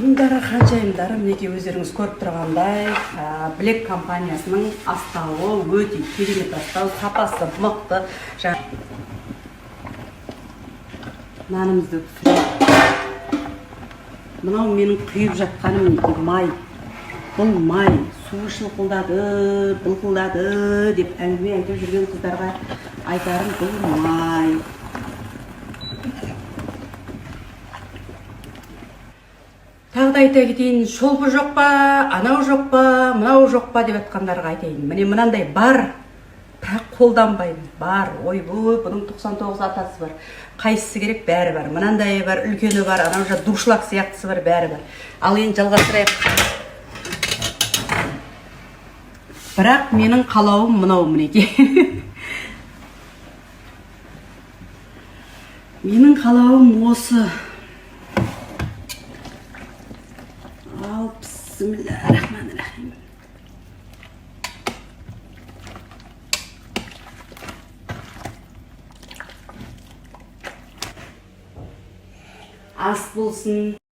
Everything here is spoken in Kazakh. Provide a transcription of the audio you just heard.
Ханымдары, ханшайымдары, мінекей өздеріңіз көріп тұрғандай, Білек компаниясының астауы өте керемет астау, сапасы мықты. Нанымызды түсіріп. Мынау менің құйып жатқаным мінекей май. Бұл май су былқылдады деп әңгіме айтып жүрген қыздарға айтарым, бұл май. Тағы да айта кетейін, шолпы жоқ па, анау жоқ па, мынау жоқ па деп айтқандарға айтайын. Міне мынандай бар, бірақ қолданбаймын. Бар, ойбой, бұның 99 атасы бар. Қайсысы керек, бәрі бар. Мынандай бар, үлкені бар, анау жа дуршлаг сияқтысы бар, бәрі бар. Ал енді жалғастырайық. Бірақ менің қалауым мынау мінекей. Менің қалауым осы. Bismillahirrahmanirrahim. Ас болсын.